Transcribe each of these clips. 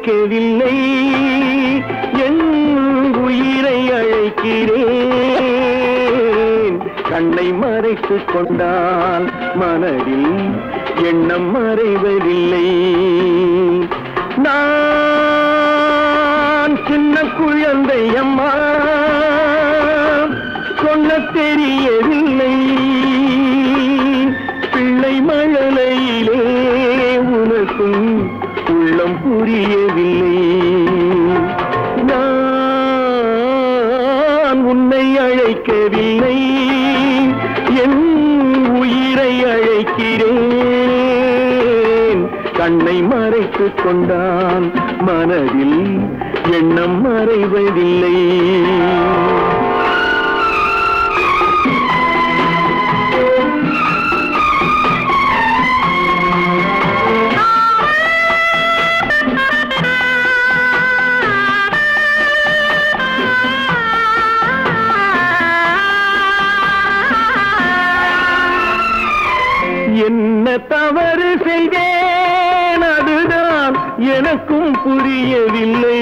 அழைக்கவில்லை என் உயிரை அழைக்கிறேன் கண்ணை மறைத்துக் கொண்டால் மனதில் எண்ணம் மறைவதில்லை நான் சின்ன குழந்தை அம்மா சொல்ல தெரியவில்லை பிள்ளை மழலையிலே உனக்கும் உள்ளம் புரியவில்லை நான் உன்னை அழைக்கவில்லை என் உயிரை அழைக்கிறேன் கண்ணை மறைத்துக் கொண்டான் மனதில் எண்ணம் மறைவதில்லை என்ன தவறு செய்தேன் அதுதான் எனக்கும் புரியவில்லை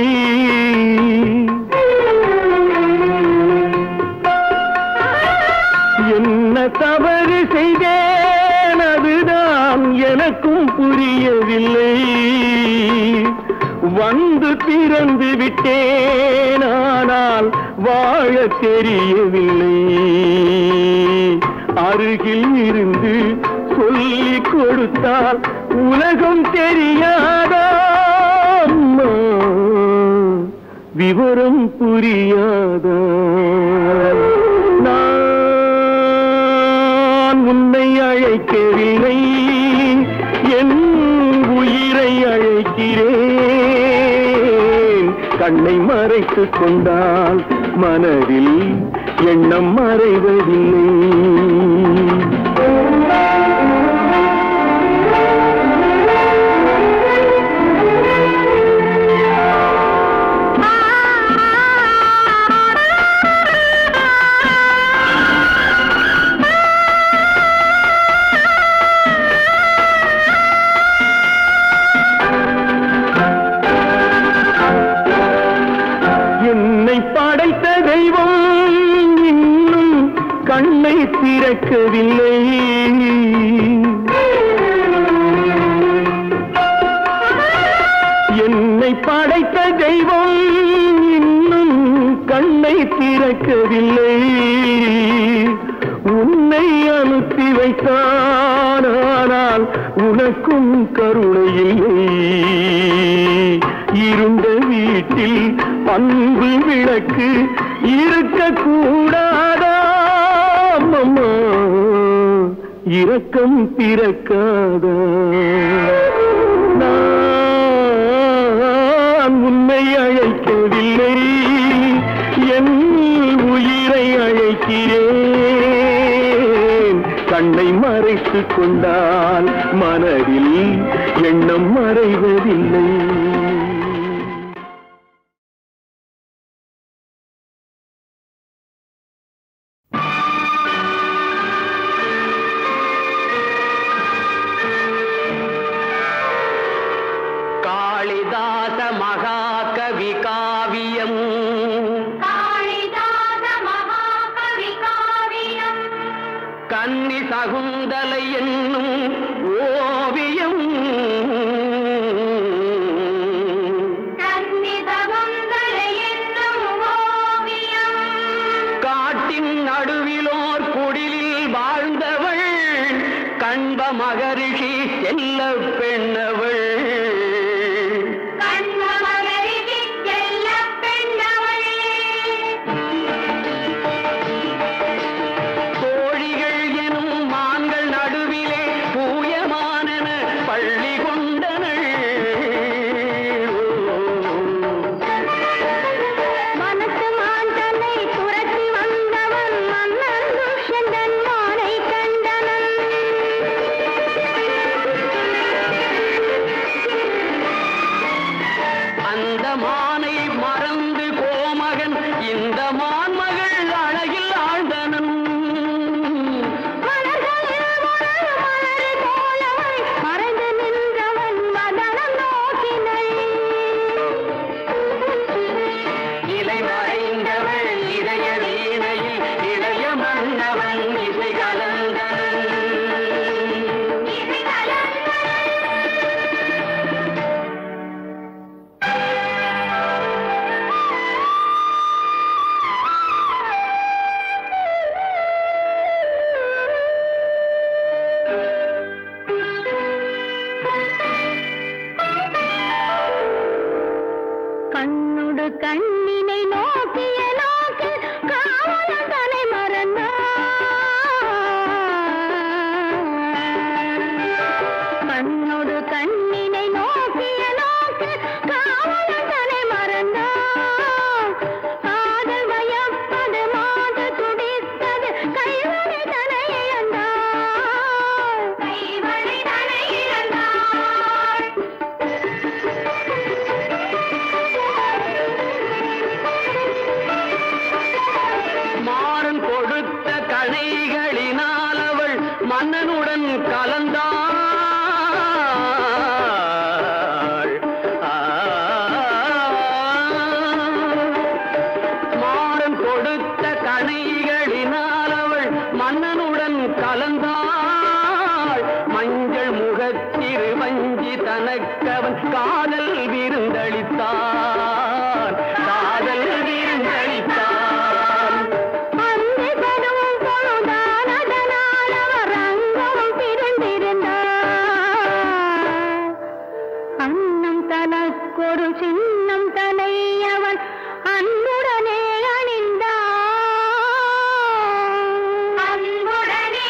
என்ன தவறு செய்தேன் அதுதான் எனக்கும் புரியவில்லை வந்து பிறந்து விட்டேன் ஆனால் வாழ தெரியவில்லை அருகில் இருந்து சொல்லிக் கொடுத்தால் உலகம் தெரியாதா விவரம் புரியாதா நான் உன்னை அழைக்கவில்லை என் உயிரை அழைக்கிறேன் கண்ணை மறைத்துக் கொண்டால் மனதில் எண்ணம் மறைவதில்லை கண்ணை திறக்கவில்லை என்னை படைத்த தெய்வம் இன்னும் கண்ணை திறக்கவில்லை உன்னை அனுப்பி வைத்தான் ஆனால் உனக்கும் கருணை இல்லை இருண்ட வீட்டில் அன்பு விளக்கு இருக்கக்கூடாதா அம்மா இரக்கம் பிறக்காதா நான் உன்னை அழைக்கவில்லை என் உயிரை அழைக்கிறேன் கண்ணை மறைத்துக் கொண்டால் மனதில் எண்ணம் மறைவதில்லை கன்னி சகுந்தலை என்னும் ஓவியம் காட்டின் நடுவிலோர் குடிலில் வாழ்ந்தவள் கண்ப மகரிஷி செல்ல பெண்ணவள் கணைகளினால் அவள் மன்னனுடன் கலந்தாள். மாறன் கொடுத்த கணைகளினால் அவள் மன்னனுடன் கலந்தாள். மஞ்சள் முகத்திரு வஞ்சி தனக்கவன் காதல் விருந்தளித்தான். காதல் விருந்தளித்தான். அன்னம் தனக்கொரு சின்னம் தலை அவன் அன்புடனே அணிந்தான். அன்புடனே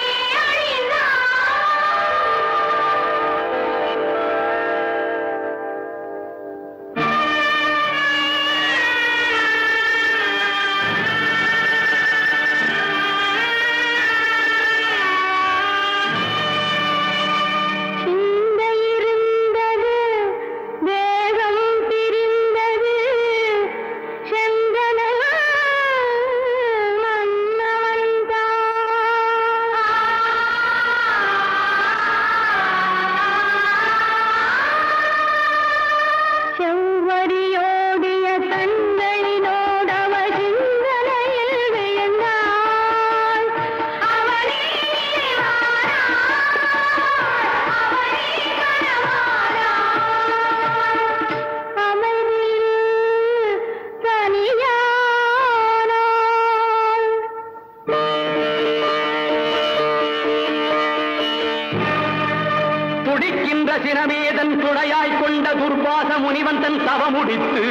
துடிக்கின்ற சினமேதன் துணையாய் கொண்ட துர்வாச முனிவன் தன் தவமுடித்து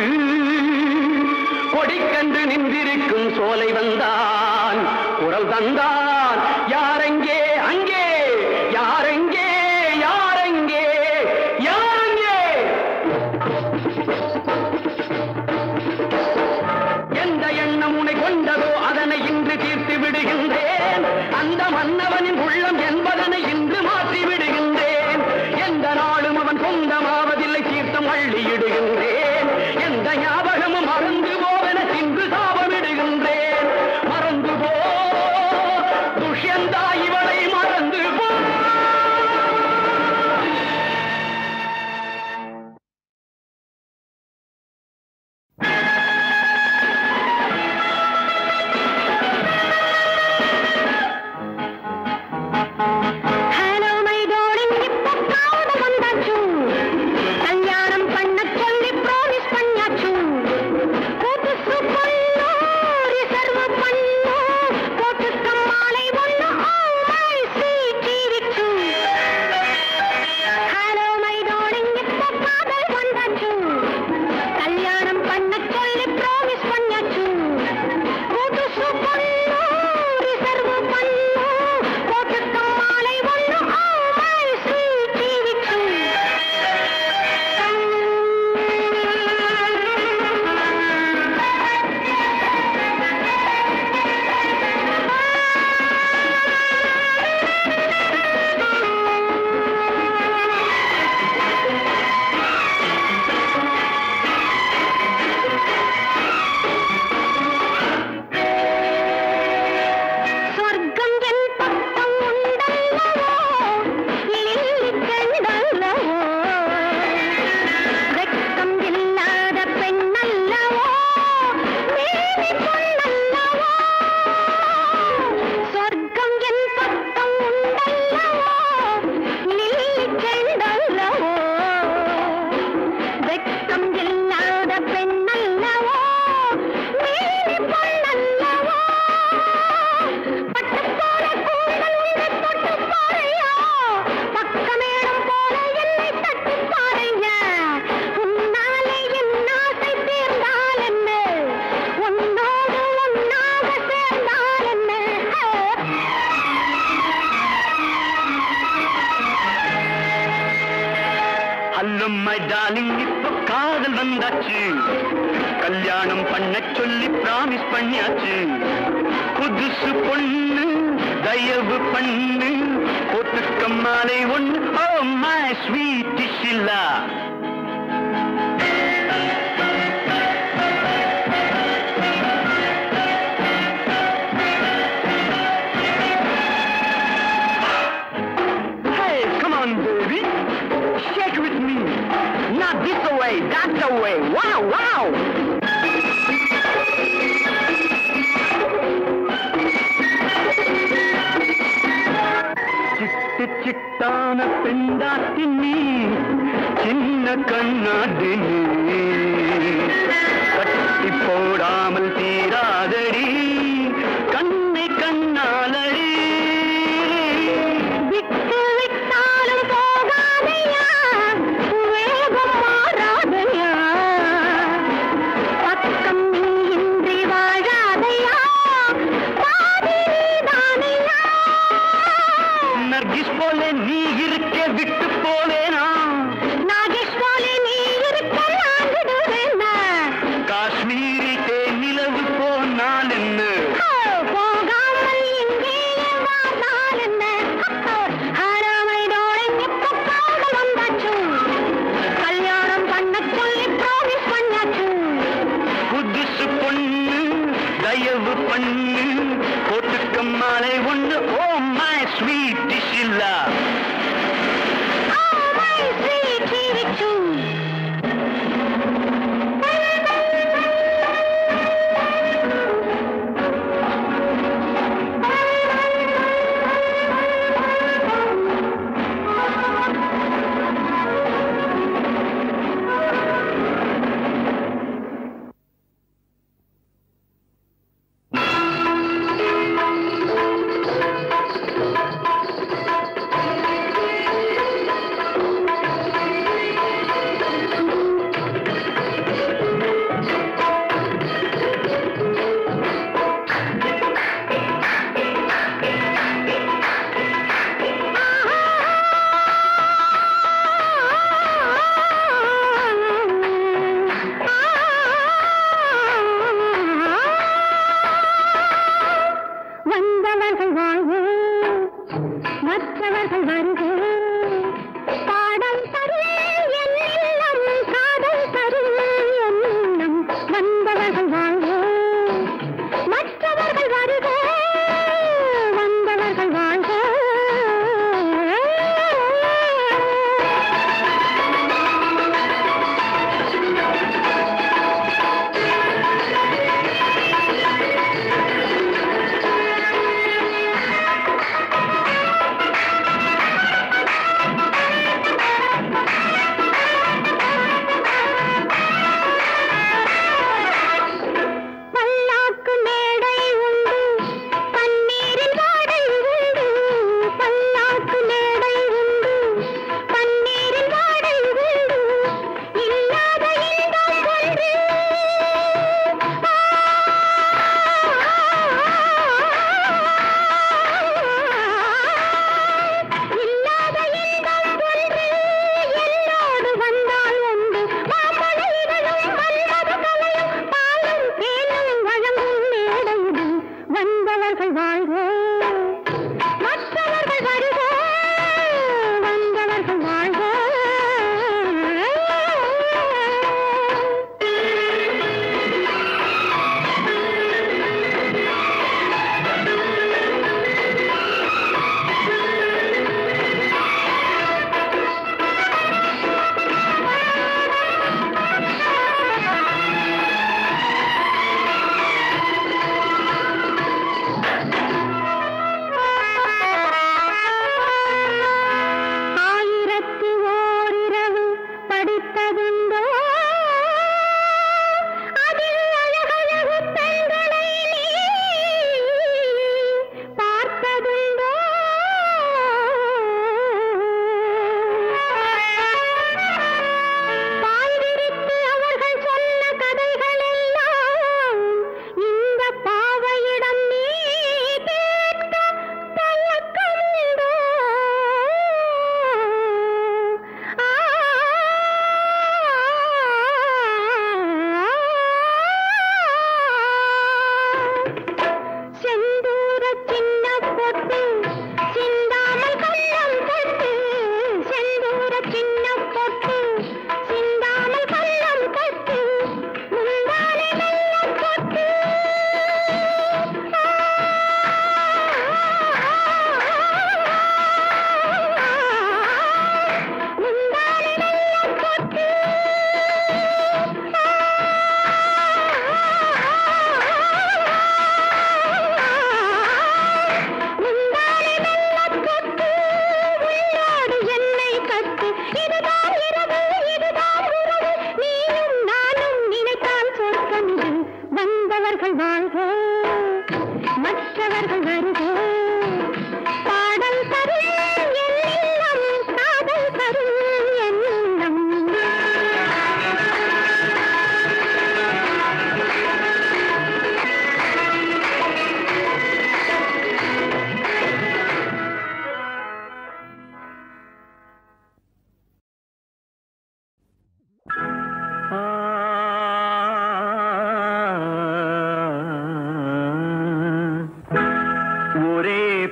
கொடிக்கன்று நின்றிருக்கும் சோலை வந்தான். குரல் தந்தான். யாரெங்கே அங்கே, யாரெங்கே, யாரெங்கே, யாரெங்கே? எந்த எண்ணம் உனை கொண்டதோ அதனை இன்று தீர்த்து விடுகின்றேன். அந்த மன்னவனின் உள்ளம் என்பதனை இன்று மாற்றி விடுகின்றேன். எந்த நாளும் அவன் சொந்தமாவதில்லை, தீர்த்தம் அள்ளியிடுகின்றேன். எந்த ஞாபகமும் மறந்து போவென இன்று சாபமிடுகின்றேன். மறந்து போ துஷ்யந்தா, இவளை மறந்து போ. My darling, இப்போ காதல் வந்தாச்சு. கல்யாணம் பண்ண சொல்லி ப்ராமிஸ் பண்ணியாச்சு. புதுசு பொண்ணு தயவு பண்ணு, போட்டுக்க மாலை ஒண்ணு. Oh my sweet Sheila. away. Wow, wow. சிட்டு சிட்டான பெண்டாட்டி நீ சின்ன கண்ணாடி நீ கட்டி போடாமல் தீராதடி கண்ணை கண்ணாலடி விட்டு விட்டாலும் போகாதையா வேகம் மாறாதையா பக்கம் இன்றி வாழாதையா பாதிரிதானையா நர்கிஸ் போல நீ இருக்க விட்டு போலேனா நாகேஷ் போல நீ இருக்க நான் விடுவேனா காஷ்மீரி தேனிலவு போனால் என்ன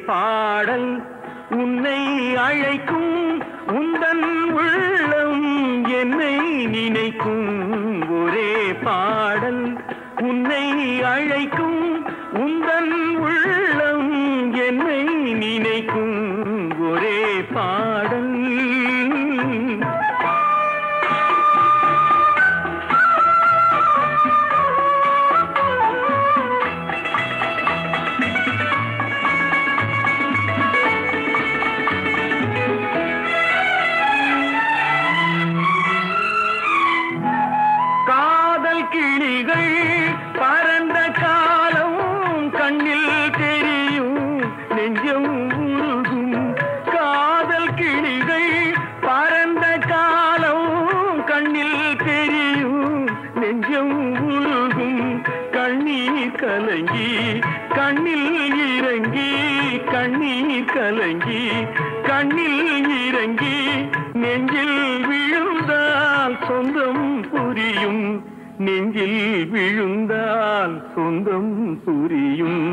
பாடல் உன்னை அழைக்கும் உந்தன் உள்ளம் என்னை நினைக்கும் ஒரே பாடல் உன்னை அழைக்கும் உந்தன் உள்ளம் என்னை நினைக்கும் ஒரே பாடல் கிளிகள் பறந்த காலம் கண்ணில் தெரியும் நெஞ்சம் உருகும் காதல் கிளிகள் பறந்த காலம் கண்ணில் தெரியும் நெஞ்சம் உருகும் கண்ணீர் கலங்கி கண்ணில் இறங்கி கண்ணீர் கலங்கி கண்ணில் இறங்கி நெஞ்சில் விழுந்தால் சொந்தம் புரியும் நெஞ்சில் விழுந்தால் சொந்தம் புரியும்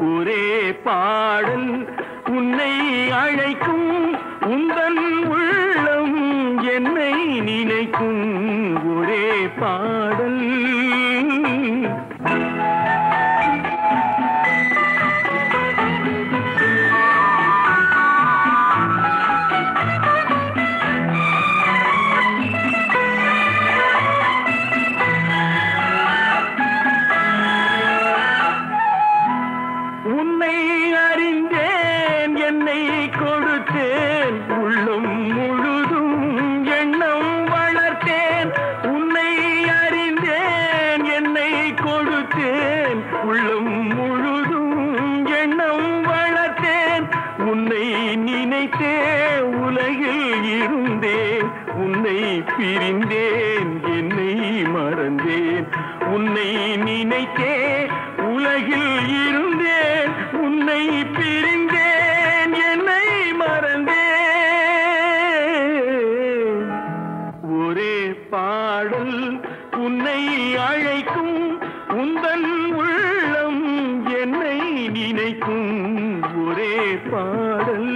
ஒரே பாடல் உன்னை அழைக்கும் உந்தன் உள்ளம் என்னை நினைக்கும் ஒரே பாடல் பிரிந்தேன் என்னை மறந்தேன் உன்னை நினைத்தே உலகில் இருந்தேன் உன்னை பிரிந்தேன் என்னை மறந்தேன் ஒரே பாடல் உன்னை அழைக்கும் உந்தன் உள்ளம் என்னை நினைக்கும் ஒரே பாடல்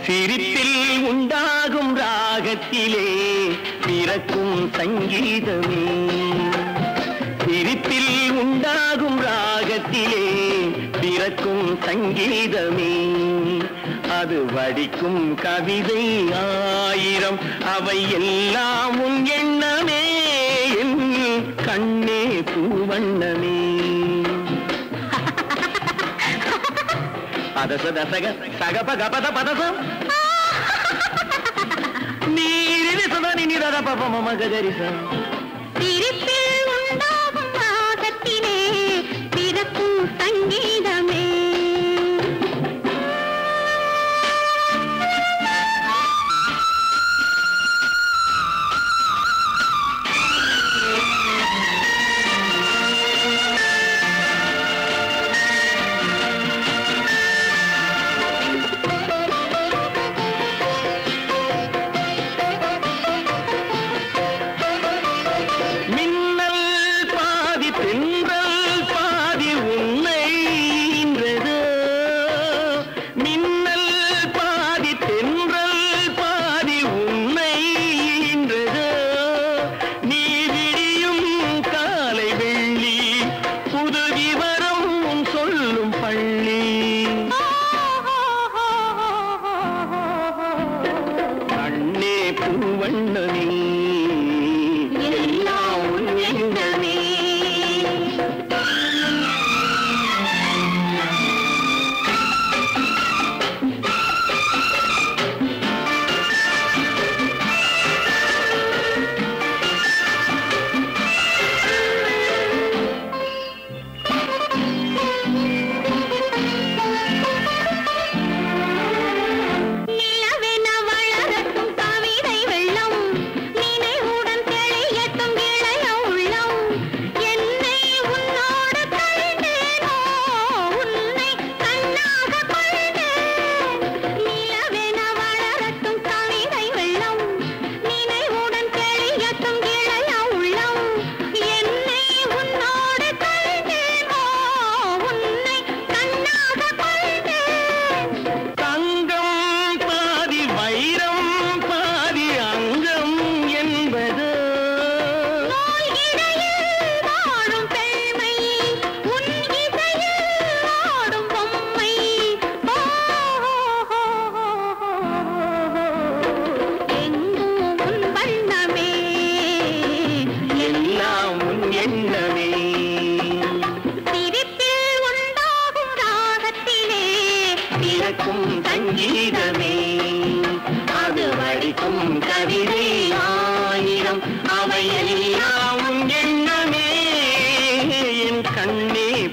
சிரிப்பில் உண்டாகும் ராகத்திலே பிறக்கும் சங்கீதமே சிரிப்பில் உண்டாகும் ராகத்திலே பிறக்கும் சங்கீதமே அது வடிக்கும் கவிதை ஆயிரம் அவை எல்லாம் உன் எண்ணமே என் கண்ணே பூவண்ணமே பதச தசக சகப கபத பதசம் நீரிவி சுதனி நிரத பபம மகதரிசம் சிரிப்பில் உண்டாகும் ராகத்திலே பிறக்கும் சங்கீதமே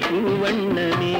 பூவண்ணமே